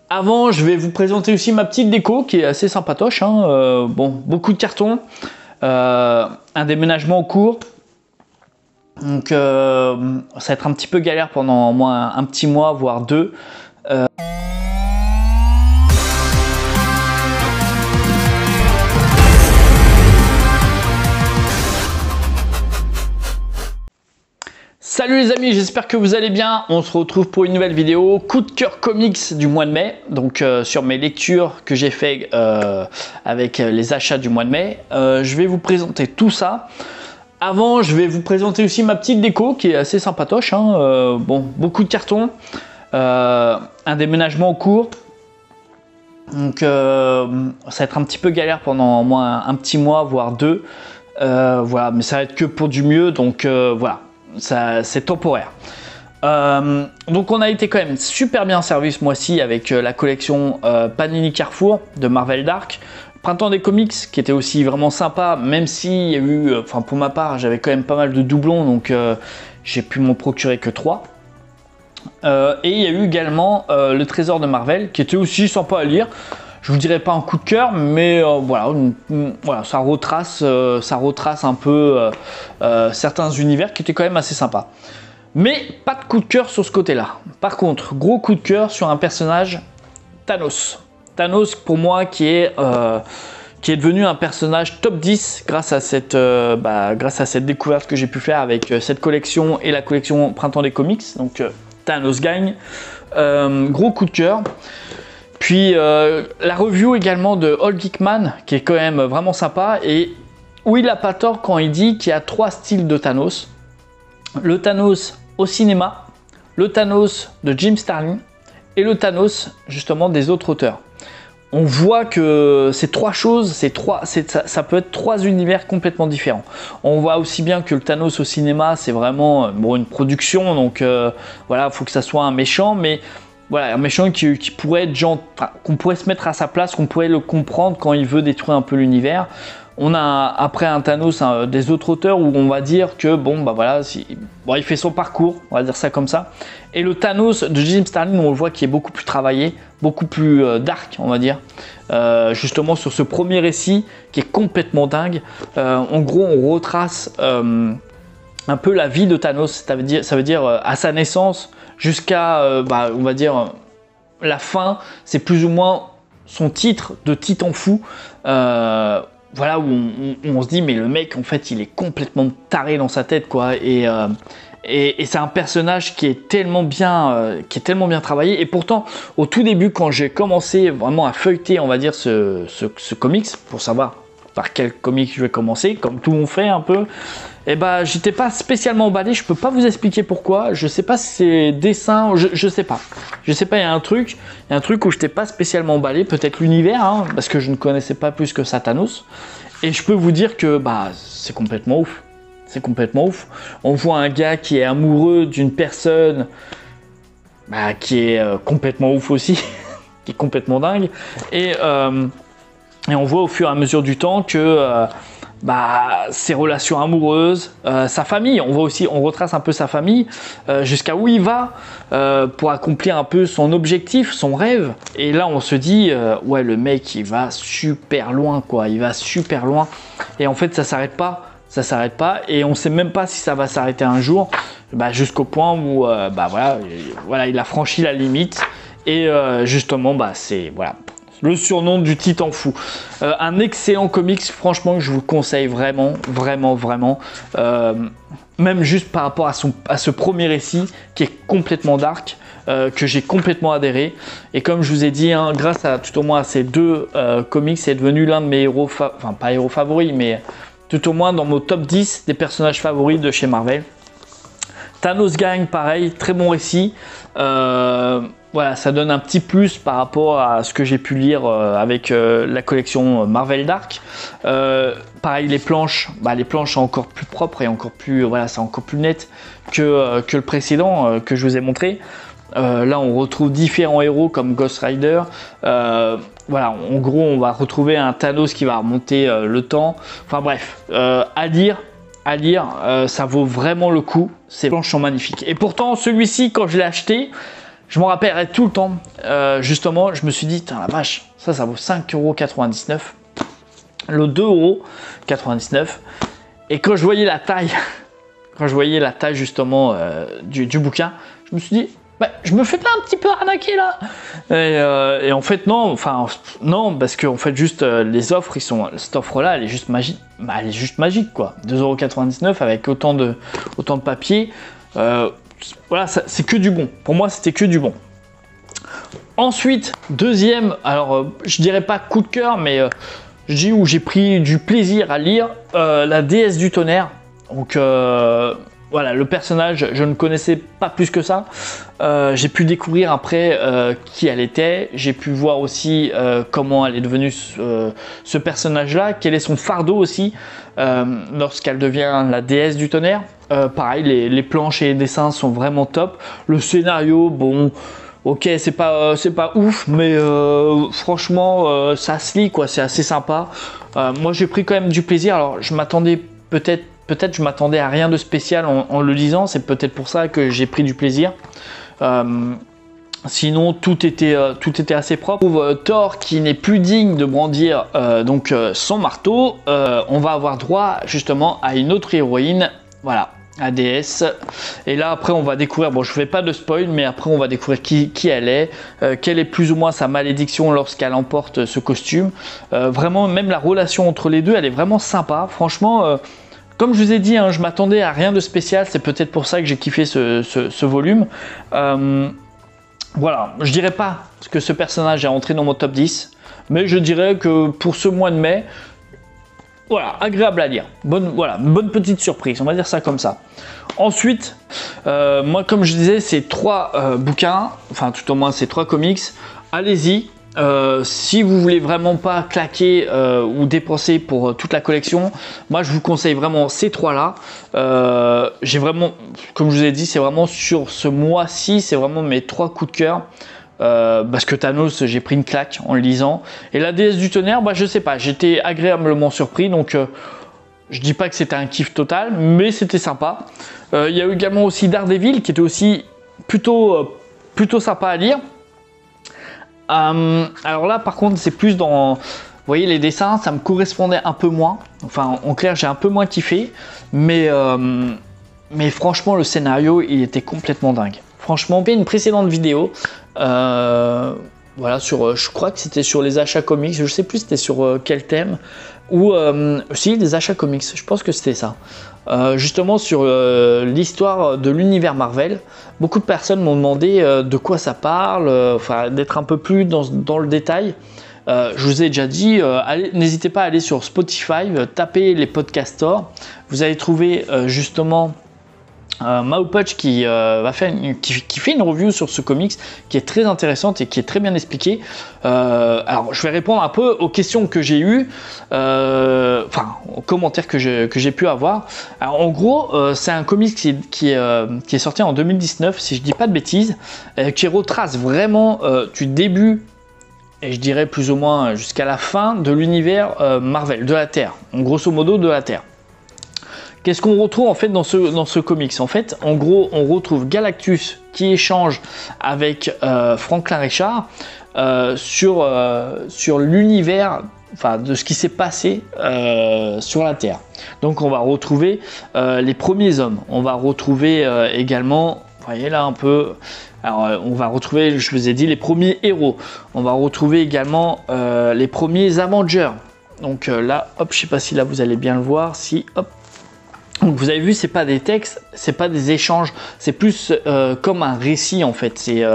Avant, je vais vous présenter aussi ma petite déco qui est assez sympatoche. Bon, beaucoup de cartons, un déménagement en cours. Donc, ça va être un petit peu galère pendant au moins un petit mois, voire deux. Salut les amis, j'espère que vous allez bien. On se retrouve pour une nouvelle vidéo coup de cœur comics du mois de mai. Donc sur mes lectures que j'ai fait avec les achats du mois de mai, je vais vous présenter tout ça. Avant, je vais vous présenter aussi ma petite déco qui est assez sympatoche. Bon, beaucoup de cartons, un déménagement en cours. Donc ça va être un petit peu galère pendant au moins un petit mois, voire deux. Voilà, mais ça va être que pour du mieux. Donc voilà. C'est temporaire. Donc on a été quand même super bien servi ce mois-ci avec la collection Panini Carrefour de Marvel Dark. Printemps des comics qui était aussi vraiment sympa, même s'il y a eu, enfin pour ma part j'avais quand même pas mal de doublons, donc j'ai pu m'en procurer que 3. Et il y a eu également le Trésor de Marvel qui était aussi sympa à lire. Je vous dirais pas un coup de cœur, mais voilà, ça retrace un peu certains univers qui étaient quand même assez sympas. Mais pas de coup de cœur sur ce côté-là. Par contre, gros coup de cœur sur un personnage, Thanos. Thanos pour moi qui est devenu un personnage top 10 grâce à cette découverte que j'ai pu faire avec cette collection et la collection Printemps des comics. Donc Thanos gagne. Gros coup de cœur. Puis la review également de Old Geekman qui est quand même vraiment sympa et où il n'a pas tort quand il dit qu'il y a 3 styles de Thanos. Le Thanos au cinéma, le Thanos de Jim Starlin et le Thanos justement des autres auteurs. On voit que ces 3 choses, ça peut être 3 univers complètement différents. On voit aussi bien que le Thanos au cinéma c'est vraiment une production, donc voilà, il faut que ça soit un méchant, mais voilà, un méchant qui pourrait être qu'on pourrait se mettre à sa place, qu'on pourrait le comprendre quand il veut détruire un peu l'univers. On a après un Thanos des autres auteurs où on va dire que il fait son parcours, on va dire ça comme ça. Et le Thanos de Jim Starlin, on le voit qui est beaucoup plus travaillé, beaucoup plus dark, on va dire. Justement sur ce premier récit qui est complètement dingue. En gros, on retrace un peu la vie de Thanos, ça veut dire à sa naissance jusqu'à, on va dire, la fin, c'est plus ou moins son titre de Titan fou. Voilà, où on se dit, mais le mec, en fait, il est complètement taré dans sa tête, quoi. Et c'est un personnage qui est tellement bien travaillé. Et pourtant, au tout début, quand j'ai commencé vraiment à feuilleter, on va dire, ce comics, pour savoir par quel comic je vais commencer, comme tout le monde fait un peu, et j'étais pas spécialement emballé. Je peux pas vous expliquer pourquoi. Je sais pas si c'est dessin, je sais pas. Je sais pas, il y a un truc où j'étais pas spécialement emballé, peut-être l'univers, parce que je ne connaissais pas plus que ça Thanos. Et je peux vous dire que c'est complètement ouf. C'est complètement ouf. On voit un gars qui est amoureux d'une personne qui est complètement ouf aussi, qui est complètement dingue. Et on voit au fur et à mesure du temps que ses relations amoureuses, sa famille, on retrace un peu sa famille, jusqu'à où il va pour accomplir un peu son objectif, son rêve. Et là on se dit ouais, le mec il va super loin, quoi, il va super loin. Et en fait ça s'arrête pas et on sait même pas si ça va s'arrêter un jour, jusqu'au point où voilà, il a franchi la limite et justement c'est voilà. Le surnom du Titan fou. Un excellent comics, franchement, que je vous conseille vraiment. Même juste par rapport à ce premier récit qui est complètement dark, que j'ai complètement adhéré. Et comme je vous ai dit, grâce à tout au moins à ces 2 comics, c'est devenu l'un de mes héros, enfin pas héros favoris, mais tout au moins dans mon top 10 des personnages favoris de chez Marvel. Thanos gagne, pareil, très bon récit. Voilà, ça donne un petit plus par rapport à ce que j'ai pu lire avec la collection Marvel Dark. Pareil, les planches sont encore plus propres et encore plus, c'est encore plus net que le précédent que je vous ai montré. Là, on retrouve différents héros comme Ghost Rider. Voilà, en gros, on va retrouver un Thanos qui va remonter le temps. Enfin bref, à lire, ça vaut vraiment le coup. Ces planches sont magnifiques. Et pourtant, celui-ci, quand je l'ai acheté, Je m'en rappellerai tout le temps. Justement, je me suis dit, la vache, ça vaut 5,99 €. Le 2,99 €. Et quand je voyais la taille, justement du bouquin, je me suis dit, bah, je me fais pas un petit peu arnaquer là. Et en fait non, non, parce que en fait juste les offres, cette offre là, elle est juste magique. Bah, elle est juste magique quoi. 2,99 € avec autant de papier. Voilà, c'est que du bon. Pour moi, c'était que du bon. Ensuite, deuxième, alors je dirais pas coup de cœur, mais je dis où j'ai pris du plaisir à lire, la déesse du tonnerre. Donc voilà, le personnage, je ne connaissais pas plus que ça. J'ai pu découvrir après qui elle était. J'ai pu voir aussi comment elle est devenue ce personnage-là, quel est son fardeau aussi lorsqu'elle devient la déesse du tonnerre. Pareil, les planches et les dessins sont vraiment top. Le scénario, bon, ok, c'est pas ouf, mais franchement, ça se lit quoi, c'est assez sympa. Moi, j'ai pris quand même du plaisir. Alors, je m'attendais peut-être je m'attendais à rien de spécial en le lisant, c'est peut-être pour ça que j'ai pris du plaisir. Sinon, tout était assez propre. On trouve Thor qui n'est plus digne de brandir son marteau. On va avoir droit justement à une autre héroïne, voilà, la déesse. Et là, après, on va découvrir, bon, je ne fais pas de spoil, mais après, on va découvrir qui elle est, quelle est plus ou moins sa malédiction lorsqu'elle emporte ce costume. Vraiment, même la relation entre les deux, elle est vraiment sympa. Franchement, comme je vous ai dit, hein, je m'attendais à rien de spécial, c'est peut-être pour ça que j'ai kiffé ce volume. Voilà, je dirais pas que ce personnage est rentré dans mon top 10, mais je dirais que pour ce mois de mai, voilà, agréable à lire. Voilà, bonne petite surprise, on va dire ça comme ça. Ensuite, moi comme je disais, c'est 3 bouquins, enfin tout au moins c'est 3 comics, allez-y. Si vous voulez vraiment pas claquer ou dépenser pour toute la collection, moi je vous conseille vraiment ces 3 là. J'ai vraiment, comme je vous ai dit, c'est vraiment sur ce mois-ci, c'est vraiment mes 3 coups de cœur. Parce que Thanos, j'ai pris une claque en le lisant. Et la déesse du tonnerre, bah, je sais pas, j'étais agréablement surpris. Donc je dis pas que c'était un kiff total, mais c'était sympa. Il y a eu également aussi Daredevil qui était aussi plutôt sympa à lire. Alors là par contre c'est plus dans, vous voyez, les dessins ça me correspondait un peu moins, enfin en clair j'ai un peu moins kiffé, mais franchement le scénario il était complètement dingue. Franchement, une précédente vidéo, voilà, je crois que c'était sur les achats comics, je sais plus c'était sur quel thème, ou si, des achats comics, je pense que c'était ça. Justement sur l'histoire de l'univers Marvel, beaucoup de personnes m'ont demandé de quoi ça parle, enfin d'être un peu plus dans le détail. Je vous ai déjà dit, n'hésitez pas à aller sur Spotify, taper les podcasters, vous allez trouver justement Maupatch qui fait une review sur ce comics qui est très intéressante et qui est très bien expliquée. Alors je vais répondre un peu aux questions que j'ai eues, enfin aux commentaires que j'ai pu avoir. Alors en gros c'est un comics qui est sorti en 2019 si je dis pas de bêtises, qui retrace vraiment du début et je dirais plus ou moins jusqu'à la fin de l'univers Marvel, de la Terre, en grosso modo de la Terre. Qu'est-ce qu'on retrouve en fait dans ce comics? En fait, en gros, on retrouve Galactus qui échange avec Franklin Richard sur l'univers, enfin de ce qui s'est passé sur la Terre. Donc on va retrouver les premiers hommes. On va retrouver également, vous voyez là un peu. Alors on va retrouver, je vous ai dit, les premiers héros. On va retrouver également les premiers Avengers. Donc là, hop, je sais pas si là vous allez bien le voir. Si, hop. Donc vous avez vu, c'est pas des textes, c'est pas des échanges, c'est plus comme un récit en fait. C'est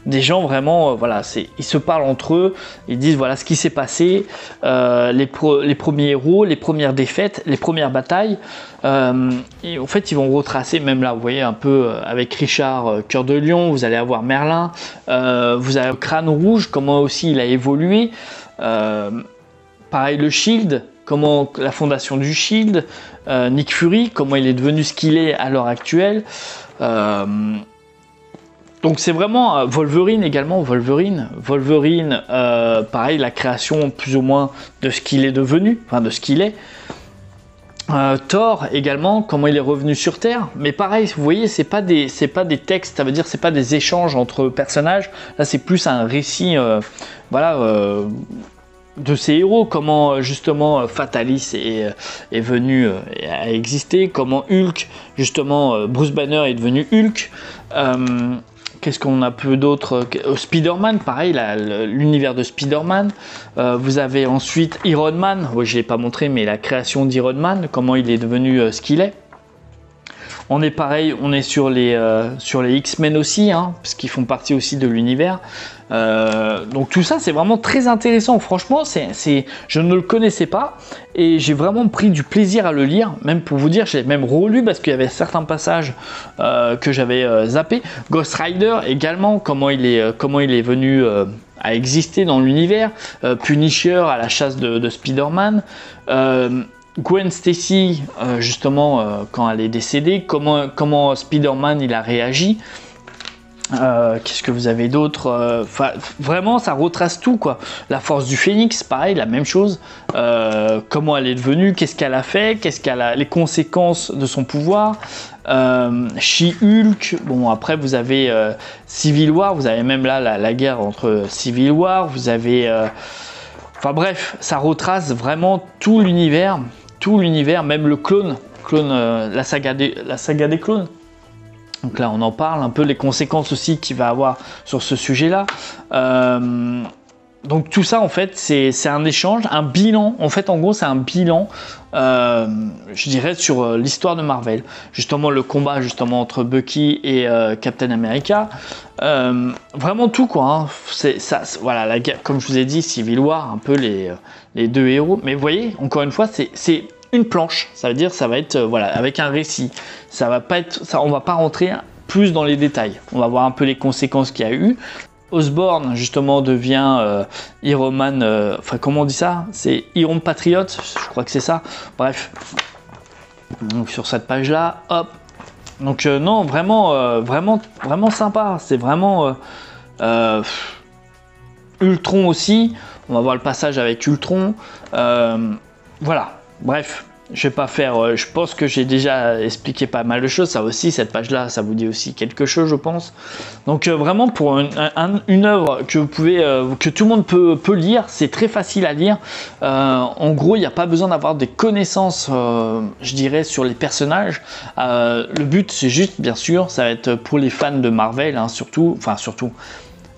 des gens vraiment, voilà, ils se parlent entre eux, ils disent voilà ce qui s'est passé, les premiers héros, les premières défaites, les premières batailles. Et en fait, ils vont retracer, même là, vous voyez un peu avec Richard, Cœur de Lion, vous allez avoir Merlin, vous avez Crâne Rouge, comment aussi il a évolué. Pareil, le Shield. Comment la fondation du Shield, Nick Fury, comment il est devenu ce qu'il est à l'heure actuelle. Donc c'est vraiment Wolverine également, Wolverine, pareil, la création plus ou moins de ce qu'il est devenu, enfin de ce qu'il est. Thor également, comment il est revenu sur Terre, mais pareil, vous voyez, c'est pas des textes, ça veut dire c'est pas des échanges entre personnages, là c'est plus un récit, voilà, de ces héros, comment justement Fatalis est venu à exister, comment Hulk, justement Bruce Banner est devenu Hulk. Qu'est-ce qu'on a peu d'autres? Spider-Man, pareil, l'univers de Spider-Man. Vous avez ensuite Iron Man. Oui, je ne l'ai pas montré, mais la création d'Iron Man, comment il est devenu ce qu'il est. On est pareil, on est sur les X-Men aussi, hein, parce qu'ils font partie aussi de l'univers. Donc tout ça, c'est vraiment très intéressant. Franchement, je ne le connaissais pas et j'ai vraiment pris du plaisir à le lire. Même pour vous dire, j'ai même relu parce qu'il y avait certains passages que j'avais zappé. Ghost Rider également, comment il est venu à exister dans l'univers. Punisher à la chasse de Spider-Man. Gwen Stacy, justement, quand elle est décédée, comment Spider-Man il a réagi. Qu'est-ce que vous avez d'autre? Vraiment, ça retrace tout, quoi. La force du Phénix, pareil, la même chose. Comment elle est devenue, qu'est-ce qu'elle a fait, les conséquences de son pouvoir. She-Hulk, bon, après vous avez Civil War, vous avez même là la guerre entre Civil War, vous avez... Enfin bref, ça retrace vraiment tout l'univers, même le clone, la saga des clones. Donc là, on en parle un peu, les conséquences aussi qu'il va avoir sur ce sujet-là. Donc tout ça, en fait, c'est un échange, un bilan. En fait, en gros, c'est un bilan, je dirais, sur l'histoire de Marvel. Justement, le combat justement entre Bucky et Captain America. Vraiment tout, quoi. Hein. Voilà, comme je vous ai dit, Civil War, un peu les deux héros. Mais vous voyez, encore une fois, c'est une planche. Ça veut dire, ça va être voilà, avec un récit. Ça va pas être, on va pas rentrer plus dans les détails. On va voir un peu les conséquences qu'il y a eu. Osborn justement devient Iron Man, enfin comment on dit ça? C'est Iron Patriot, je crois que c'est ça. Bref, donc sur cette page là, hop. Donc non, vraiment sympa. C'est vraiment Ultron aussi. On va voir le passage avec Ultron. Voilà, bref. Je vais pas faire, je pense que j'ai déjà expliqué pas mal de choses. Ça aussi, cette page-là, ça vous dit aussi quelque chose, je pense. Donc vraiment pour une œuvre que vous pouvez, que tout le monde peut lire, c'est très facile à lire. En gros, il n'y a pas besoin d'avoir des connaissances, je dirais, sur les personnages. Le but, c'est juste, bien sûr, ça va être pour les fans de Marvel, hein, surtout.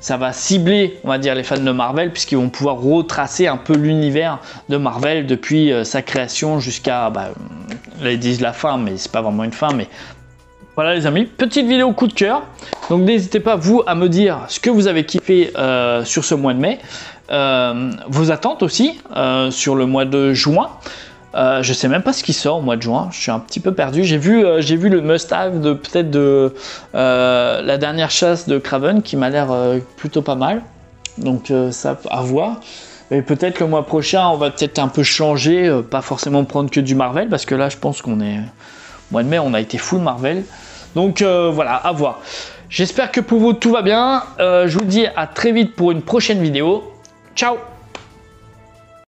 Ça va cibler, on va dire, les fans de Marvel, puisqu'ils vont pouvoir retracer un peu l'univers de Marvel depuis sa création jusqu'à, là ils disent la fin, mais c'est pas vraiment une fin, mais voilà les amis, petite vidéo coup de cœur. Donc n'hésitez pas vous à me dire ce que vous avez kiffé sur ce mois de mai, vos attentes aussi sur le mois de juin. Je sais même pas ce qui sort au mois de juin, je suis un petit peu perdu. J'ai vu le must-have de la dernière chasse de Kraven qui m'a l'air plutôt pas mal. Donc ça à voir. Et peut-être le mois prochain on va peut-être un peu changer, pas forcément prendre que du Marvel parce que là je pense qu'on est mois de mai, on a été full Marvel. Donc voilà, à voir. J'espère que pour vous tout va bien. Je vous dis à très vite pour une prochaine vidéo. Ciao!